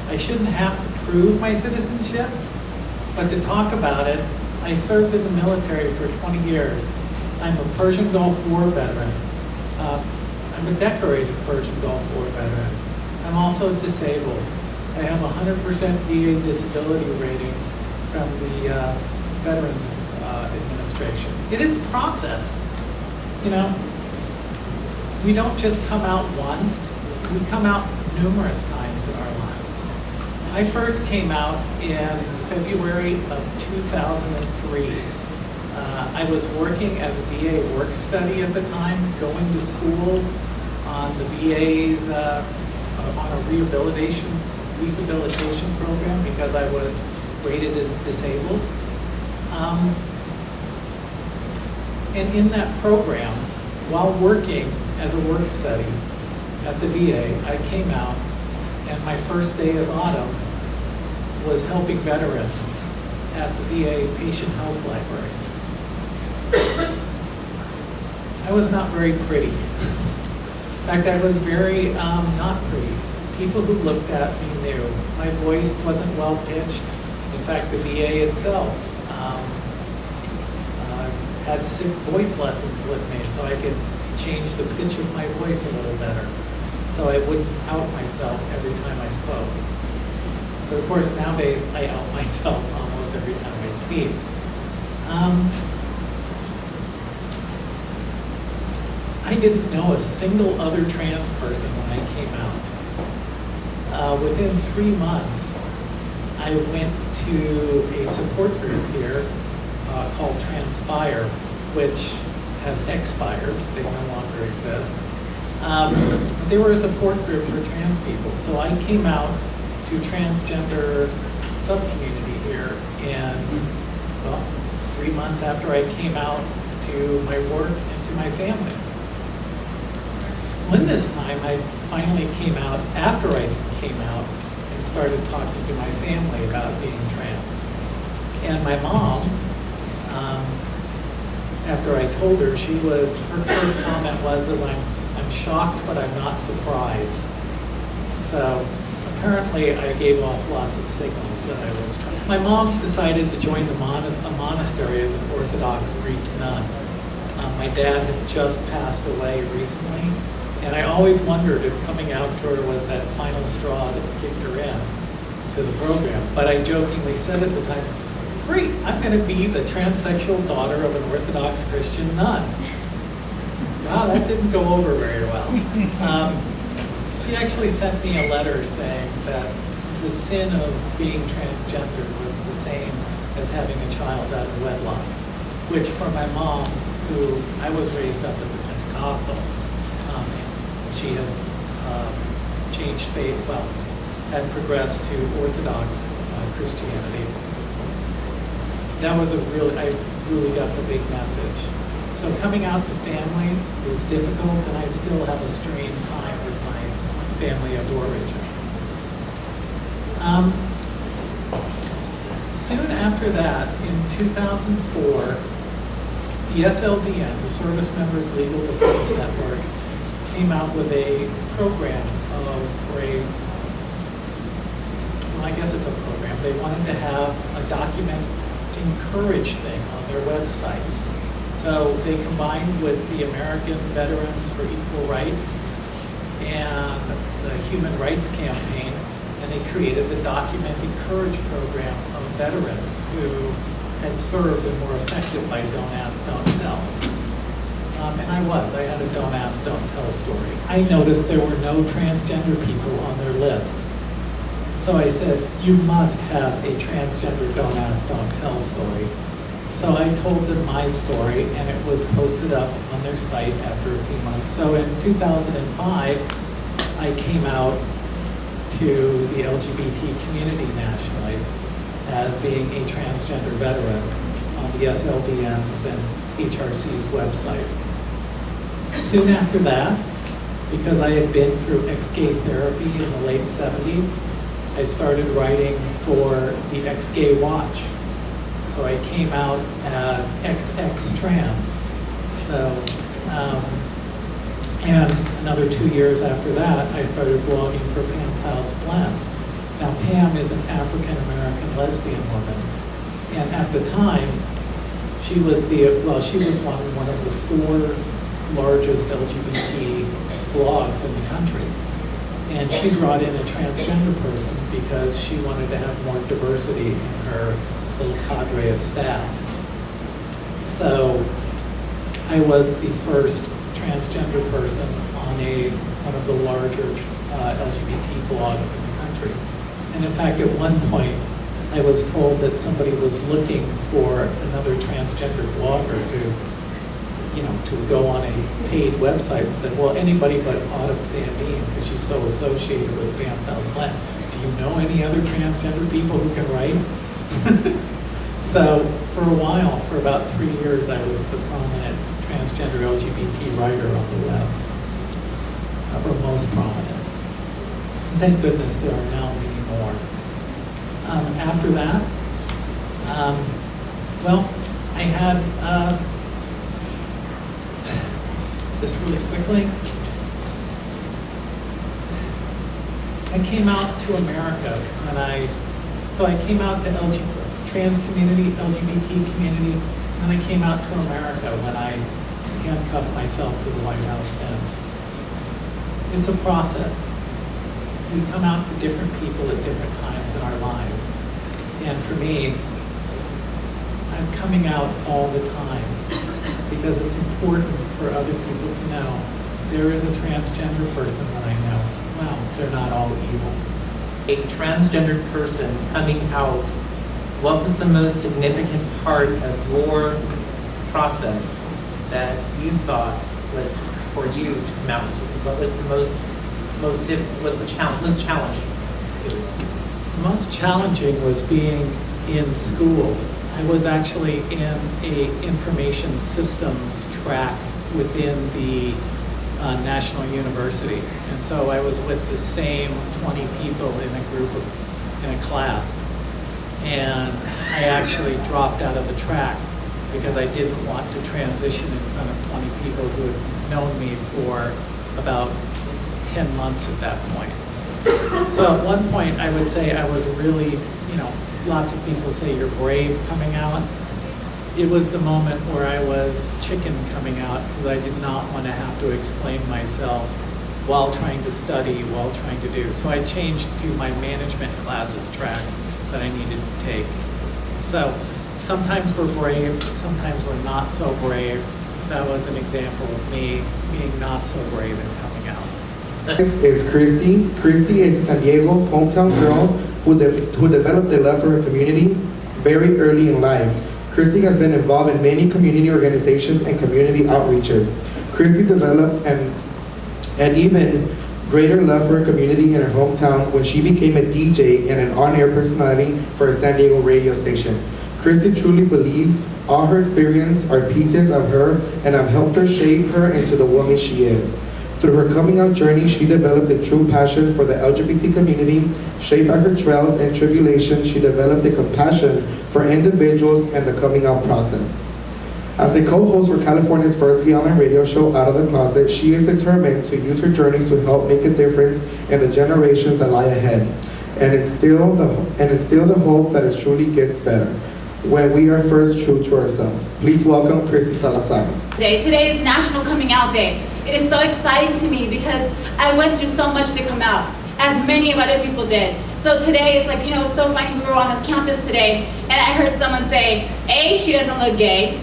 I shouldn't have to prove my citizenship, but to talk about it, I served in the military for 20 years. I'm a Persian Gulf War veteran. I'm a decorated Persian Gulf War veteran. I'm also disabled. I have a 100% VA disability rating from the Veterans Administration. It is a process. You know, we don't just come out once, we come out numerous times in our lives. I first came out in February of 2003. I was working as a VA work study at the time, going to school on the VA's, on a rehabilitation program because I was rated as disabled. And in that program, while working as a work study at the VA, I came out, and my first day as Autumn was helping veterans at the VA Patient Health Library. I was not very pretty. In fact, I was very not pretty. People who looked at me knew. My voice wasn't well pitched. In fact, the VA itself had 6 voice lessons with me so I could change the pitch of my voice a little better, so I wouldn't out myself every time I spoke. But of course, nowadays, I out myself almost every time I speak. I didn't know a single other trans person when I came out. Within 3 months, I went to a support group here called Transpire, which has expired. They no longer exist. But they were a support group for trans people. So I came out to transgender sub-community here, and well, 3 months after I came out to my work and to my family. When this time I finally came out, after I came out and started talking to my family about being trans. And my mom, after I told her, her first comment was, I'm shocked, but I'm not surprised. So apparently I gave off lots of signals that I was trying. My mom decided to join a monastery as an Orthodox Greek nun. My dad had just passed away recently, and I always wondered if coming out to her was that final straw that kicked her in to the program. But I jokingly said at the time, great, I'm going to be the transsexual daughter of an Orthodox Christian nun. Wow, that didn't go over very well. She actually sent me a letter saying that the sin of being transgender was the same as having a child out of wedlock, which for my mom, who I was raised up as a Pentecostal, she had changed faith, well, had progressed to Orthodox Christianity. That was I really got the big message. So coming out to family was difficult, and I still have a strained time with my family of origin. Soon after that, in 2004, the SLDN, the Service Members Legal Defense Network, came out with a program well, I guess it's a program. They wanted to have a document encourage thing on their websites. So they combined with the American Veterans for Equal Rights and the Human Rights Campaign, and they created the Document Encourage program of veterans who had served and were affected by Don't Ask, Don't Tell. And I had a Don't Ask, Don't Tell story. I noticed there were no transgender people on their list. So I said, you must have a transgender Don't Ask, Don't Tell story. So I told them my story, and it was posted up on their site after a few months. So in 2005, I came out to the LGBT community nationally as being a transgender veteran on the SLDN's and HRC's websites. Soon after that, because I had been through ex-gay therapy in the late 70s, I started writing for the Ex-Gay Watch. So I came out as XX trans. So, and another 2 years after that, I started blogging for Pam's House Blend. Now, Pam is an African-American lesbian woman. And at the time, she was one of the 4 largest LGBT blogs in the country. And she brought in a transgender person because she wanted to have more diversity in her little cadre of staff. So I was the first transgender person on one of the larger LGBT blogs in the country. And in fact, at one point, I was told that somebody was looking for another transgender blogger to go on a paid website and said, well, anybody but Autumn Sandine, because she's so associated with Pam's House Blend. Do you know any other transgender people who can write? So for a while, for about 3 years, I was the prominent transgender LGBT writer on the web, or most prominent. And thank goodness there are now many more. After that, I had this really quickly. I came out to America when I came out to trans community, LGBT community, and I came out to America when I handcuffed myself to the White House fence. It's a process. We come out to different people at different times in our lives. And for me, I'm coming out all the time because it's important for other people to know there is a transgender person that I know. Well, they're not all evil. A transgendered person coming out, what was the most significant part of your process that you thought was for you to come out? What was the most challenging? Most challenging was being in school. I was actually in a information systems track within the National University. And so I was with the same 20 people in a class. And I actually dropped out of the track because I didn't want to transition in front of 20 people who had known me for about 10 months at that point. So at one point I would say I was really, lots of people say you're brave coming out. It was the moment where I was chicken coming out because I did not want to have to explain myself while trying to study, while trying to do. So I changed to my management classes track that I needed to take. So sometimes we're brave, sometimes we're not so brave. That was an example of me being not so brave and coming out. This is Christy. Christy is a San Diego hometown girl who developed a love for her community very early in life. Christy has been involved in many community organizations and community outreaches. Christy developed an even greater love for her community in her hometown when she became a DJ and an on-air personality for a San Diego radio station. Christy truly believes all her experiences are pieces of her and have helped her shape her into the woman she is. Through her coming out journey, she developed a true passion for the LGBT community. Shaped by her trials and tribulations, she developed a compassion for individuals and the coming out process. As a co-host for California's first gay online radio show, Out of the Closet, she is determined to use her journeys to help make a difference in the generations that lie ahead, and instill the hope that it truly gets better when we are first true to ourselves. Please welcome Christy Salazar. Today is National Coming Out Day. It is so exciting to me because I went through so much to come out, as many of other people did. So today it's like, it's so funny, we were on the campus today and I heard someone say, A, she doesn't look gay.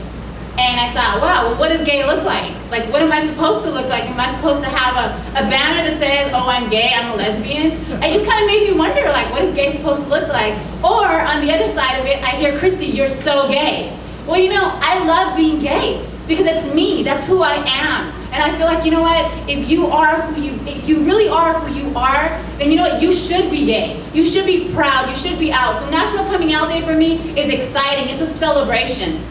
And I thought, wow, well, what does gay look like? Like, what am I supposed to look like? Am I supposed to have a banner that says, oh, I'm gay, I'm a lesbian? It just kind of made me wonder, like, what is gay supposed to look like? Or, on the other side of it, I hear, Christy, you're so gay. Well, I love being gay because it's me, that's who I am. And I feel like, you know what, if you really are who you are, then you know what, you should be gay. You should be proud, you should be out. So National Coming Out Day for me is exciting, it's a celebration.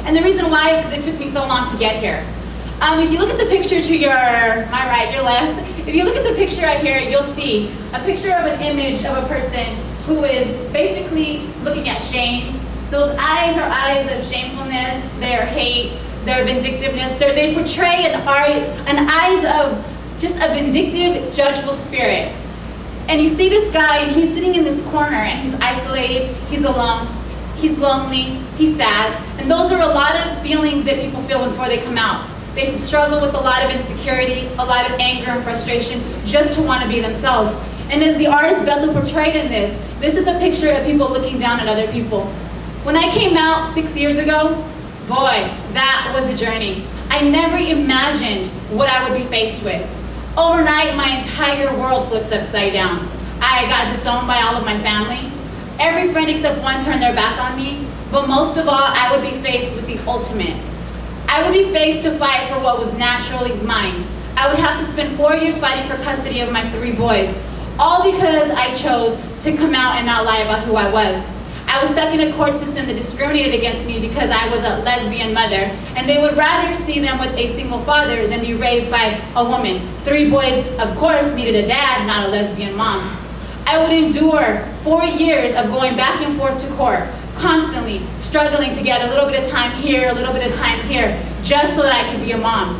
And the reason why is because it took me so long to get here. If you look at the picture to my right, your left, if you look at the picture right here, you'll see a picture of an image of a person who is basically looking at shame. Those eyes are eyes of shamefulness, their hate, their vindictiveness. They portray an eyes of just a vindictive, judgeful spirit. And you see this guy, and he's sitting in this corner, and he's isolated, he's alone. He's lonely, he's sad, and those are a lot of feelings that people feel before they come out. They struggle with a lot of insecurity, a lot of anger and frustration just to want to be themselves. And as the artist Bethel portrayed in this is a picture of people looking down at other people. When I came out 6 years ago, boy, that was a journey. I never imagined what I would be faced with. Overnight, my entire world flipped upside down. I got disowned by all of my family. Every friend except one turned their back on me, but most of all, I would be faced with the ultimate. I would be faced to fight for what was naturally mine. I would have to spend 4 years fighting for custody of my 3 boys, all because I chose to come out and not lie about who I was. I was stuck in a court system that discriminated against me because I was a lesbian mother, and they would rather see them with a single father than be raised by a woman. 3 boys, of course, needed a dad, not a lesbian mom. I would endure 4 years of going back and forth to court, constantly struggling to get a little bit of time here, a little bit of time here, just so that I could be a mom.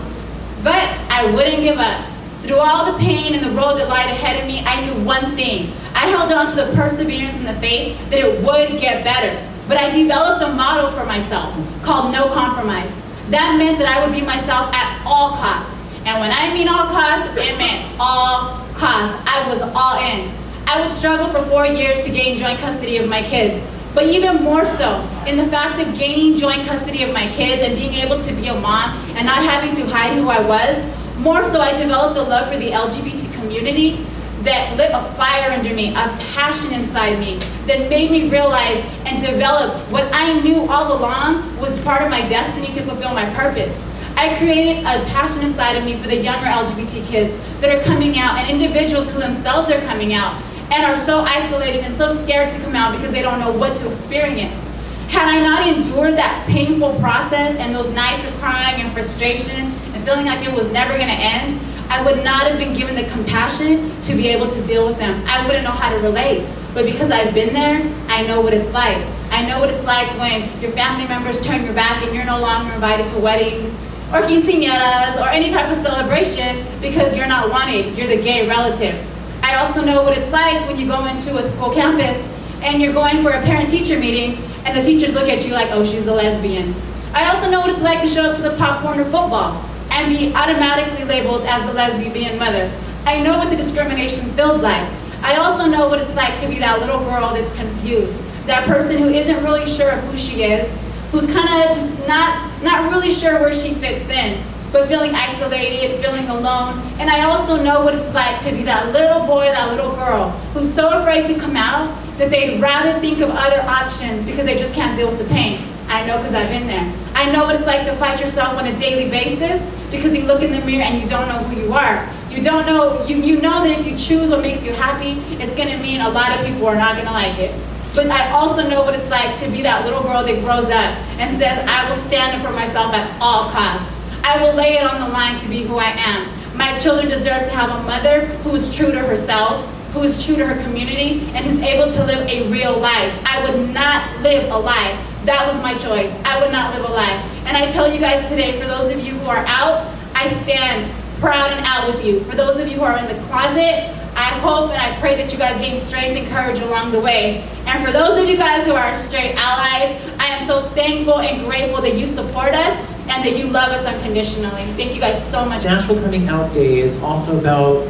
But I wouldn't give up. Through all the pain and the road that lied ahead of me, I knew one thing. I held on to the perseverance and the faith that it would get better. But I developed a motto for myself called no compromise. That meant that I would be myself at all costs. And when I mean all costs, it meant all costs. I was all in. I would struggle for 4 years to gain joint custody of my kids. But even more so, in the fact of gaining joint custody of my kids and being able to be a mom and not having to hide who I was, more so I developed a love for the LGBT community that lit a fire under me, a passion inside me that made me realize and develop what I knew all along was part of my destiny to fulfill my purpose. I created a passion inside of me for the younger LGBT kids that are coming out and individuals who themselves are coming out and are so isolated and so scared to come out because they don't know what to experience. Had I not endured that painful process and those nights of crying and frustration and feeling like it was never going to end, I would not have been given the compassion to be able to deal with them. I wouldn't know how to relate. But because I've been there, I know what it's like. I know what it's like when your family members turn your back and you're no longer invited to weddings or quinceañeras or any type of celebration because you're not wanted, you're the gay relative. I also know what it's like when you go into a school campus and you're going for a parent-teacher meeting and the teachers look at you like, oh, she's a lesbian. I also know what it's like to show up to the Pop Warner football and be automatically labeled as the lesbian mother. I know what the discrimination feels like. I also know what it's like to be that little girl that's confused, that person who isn't really sure of who she is, who's kind of just not really sure where she fits in, but feeling isolated, feeling alone. And I also know what it's like to be that little boy, that little girl, who's so afraid to come out that they'd rather think of other options because they just can't deal with the pain. I know because I've been there. I know what it's like to fight yourself on a daily basis because you look in the mirror and you don't know who you are. You don't know, you know that if you choose what makes you happy, it's gonna mean a lot of people are not gonna like it. But I also know what it's like to be that little girl that grows up and says, I will stand up for myself at all costs. I will lay it on the line to be who I am. My children deserve to have a mother who is true to herself, who is true to her community, and who's able to live a real life. I would not live a lie. That was my choice. I would not live a lie. And I tell you guys today, for those of you who are out, I stand proud and out with you. For those of you who are in the closet, I hope and I pray that you guys gain strength and courage along the way. And for those of you guys who are straight allies, I am so thankful and grateful that you support us and that you love us unconditionally. Thank you guys so much. National Coming Out Day is also about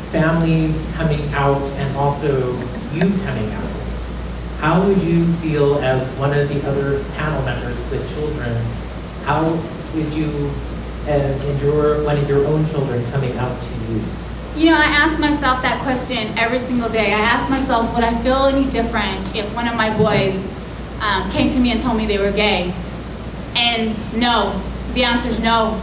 families coming out and also you coming out. How would you feel as one of the other panel members with children? How would you endure one of your own children coming out to you? You know, I ask myself that question every single day. I ask myself, would I feel any different if one of my boys came to me and told me they were gay? And no, the answer is no.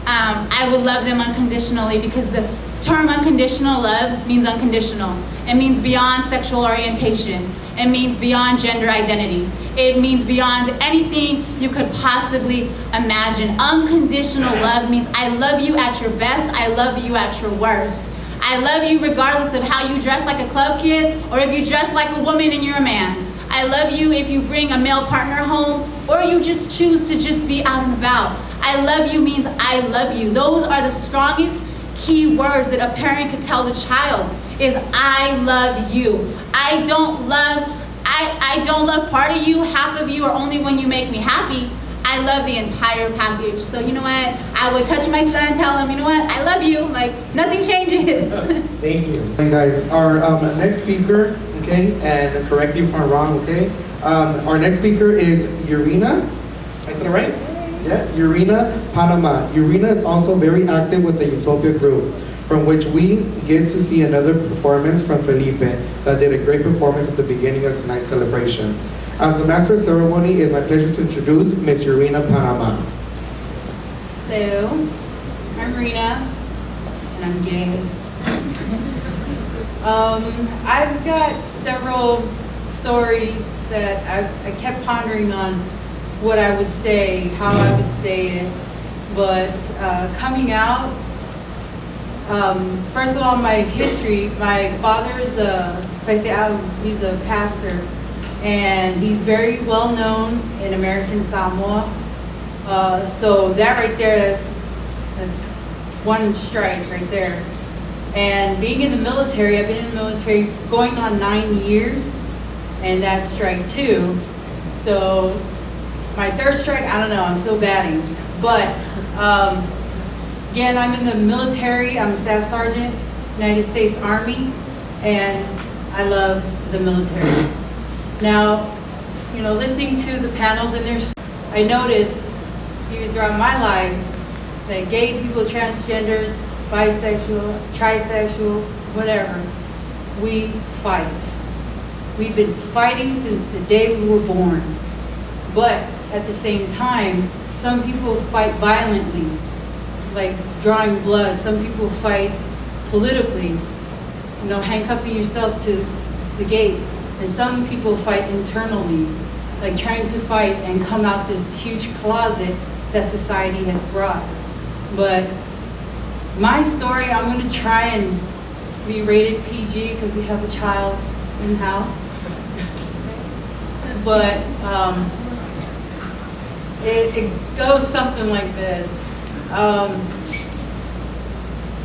I would love them unconditionally, because the term unconditional love means unconditional. It means beyond sexual orientation. It means beyond gender identity. It means beyond anything you could possibly imagine. Unconditional love means I love you at your best, I love you at your worst. I love you regardless of how you dress like a club kid or if you dress like a woman and you're a man. I love you if you bring a male partner home or you just choose to just be out and about. I love you means I love you. Those are the strongest key words that a parent could tell the child is I love you. I don't love part of you, half of you, or only when you make me happy. I love the entire package. So you know what? I would touch my son and tell him, you know what? I love you. Like, nothing changes. Thank you. Hey guys, our next speaker, okay, and correct you if I'm wrong, okay? Our next speaker is Urena. I said it right? Yeah, Urena Panama. Urena is also very active with the Utopia group, from which we get to see another performance from Felipe that did a great performance at the beginning of tonight's celebration. As the master of ceremony, it is my pleasure to introduce Miss Urena Panama. Hello, I'm Rena, and I'm gay. I've got several stories that I kept pondering on what I would say, how I would say it, but coming out, first of all, my history, my father's he's a pastor, and he's very well known in American Samoa. So that right there, that's one strike right there. And being in the military, I've been in the military going on 9 years, and that's strike 2. So my third strike, I don't know, I'm still batting. But again, I'm in the military, I'm a staff sergeant, United States Army, and I love the military. Now, you know, listening to the panels and there's, I noticed even throughout my life that gay people, transgender, bisexual, trisexual, whatever, we fight. We've been fighting since the day we were born. But at the same time, some people fight violently, like drawing blood. Some people fight politically, you know, handcuffing yourself to the gate. And some people fight internally, like trying to fight and come out this huge closet that society has brought. But my story, I'm gonna try and be rated PG because we have a child in the house. But it goes something like this.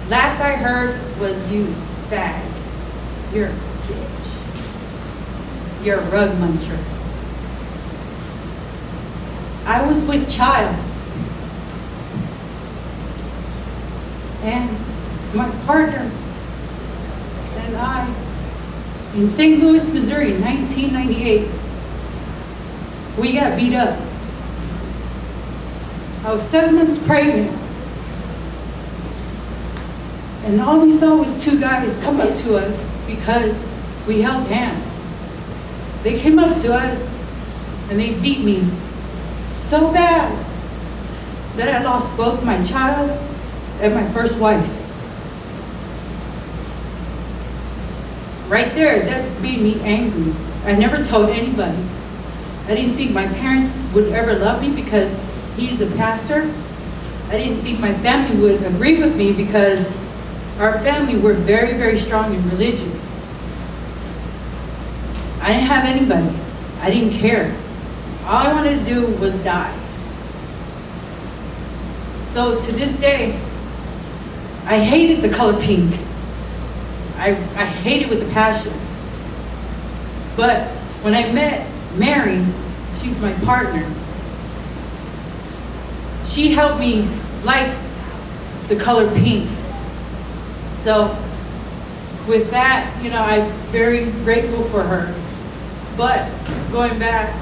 Last I heard was you fag, you're a bitch, you're a rug muncher. I was with child. And my partner and I, in St. Louis, Missouri, 1998, we got beat up. I was 7 months pregnant. And all we saw was 2 guys come up to us because we held hands. They came up to us and they beat me so bad that I lost both my child and my first wife. Right there, that made me angry. I never told anybody. I didn't think my parents would ever love me because he's a pastor. I didn't think my family would agree with me because our family were very, very strong in religion. I didn't have anybody. I didn't care. All I wanted to do was die. So to this day, I hated the color pink. I hate it with a passion. But when I met Mary, she's my partner, she helped me like the color pink. So with that, you know, I'm very grateful for her. But going back,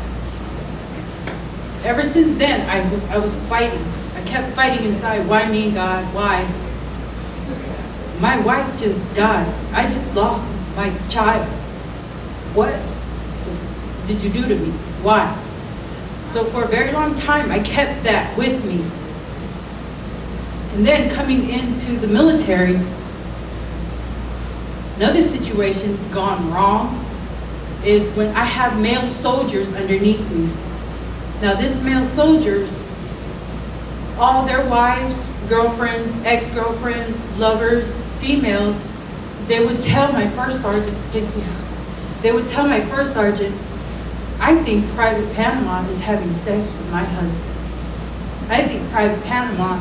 ever since then, I was fighting. I kept fighting inside. Why me, God? Why? My wife just died. I just lost my child. What did you do to me? Why? So for a very long time, I kept that with me. And then coming into the military, another situation gone wrong is when I have male soldiers underneath me. Now these male soldiers, all their wives, girlfriends, ex-girlfriends, lovers, females, they would tell my first sergeant, they would tell my first sergeant, I think Private Panama is having sex with my husband. I think Private Panama,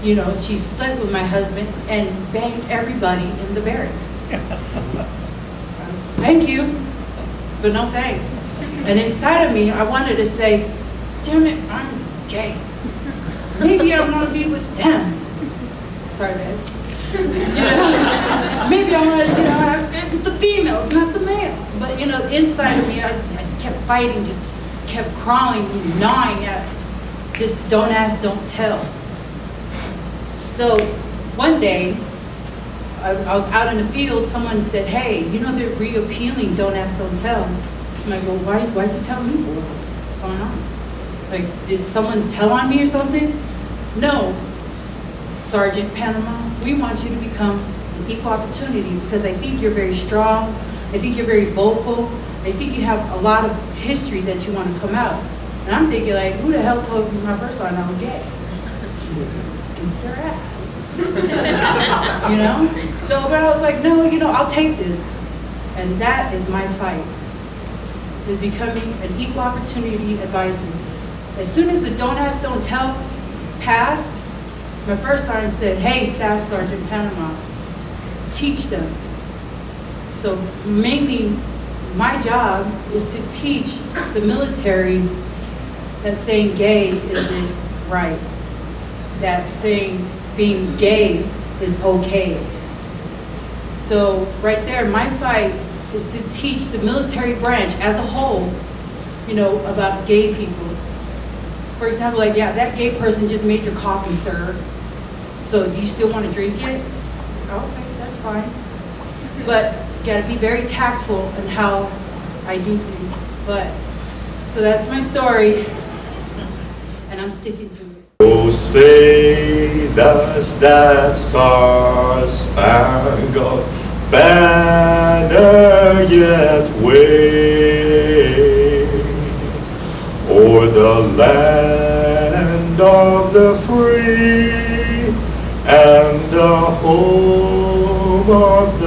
you know, she slept with my husband and banged everybody in the barracks. Thank you, but no thanks. And inside of me, I wanted to say, damn it, I'm gay. Maybe I want to be with them. Sorry, babe. You know, maybe I want to, you know, have sex with the females, not the males. But you know, inside of me, I just kept fighting, just kept crawling, gnawing at this don't ask, don't tell. So one day, I was out in the field, someone said, hey, you know they're reappealing don't ask, don't tell. I'm like, well, why'd you tell me? What's going on? Like, did someone tell on me or something? No, Sergeant Panama, we want you to become an equal opportunity because I think you're very strong. I think you're very vocal. I think you have a lot of history that you want to come out. And I'm thinking like, who the hell told me my first line I was gay? Beat their ass. You know? So, but I was like, no, you know, I'll take this. And that is my fight, is becoming an equal opportunity advisor. As soon as the don't ask, don't tell passed, my first sergeant said, hey, Staff Sergeant Panama, teach them. So mainly my job is to teach the military that saying gay isn't right, that saying being gay is okay. So right there, my fight is to teach the military branch as a whole, you know, about gay people. For example, like, yeah, that gay person just made your coffee, sir. So do you still want to drink it? Okay, that's fine. But you gotta be very tactful in how I do things. But, so that's my story, and I'm sticking to it. Oh, say does that star-spangled banner yet wave o'er the land of the free and the home of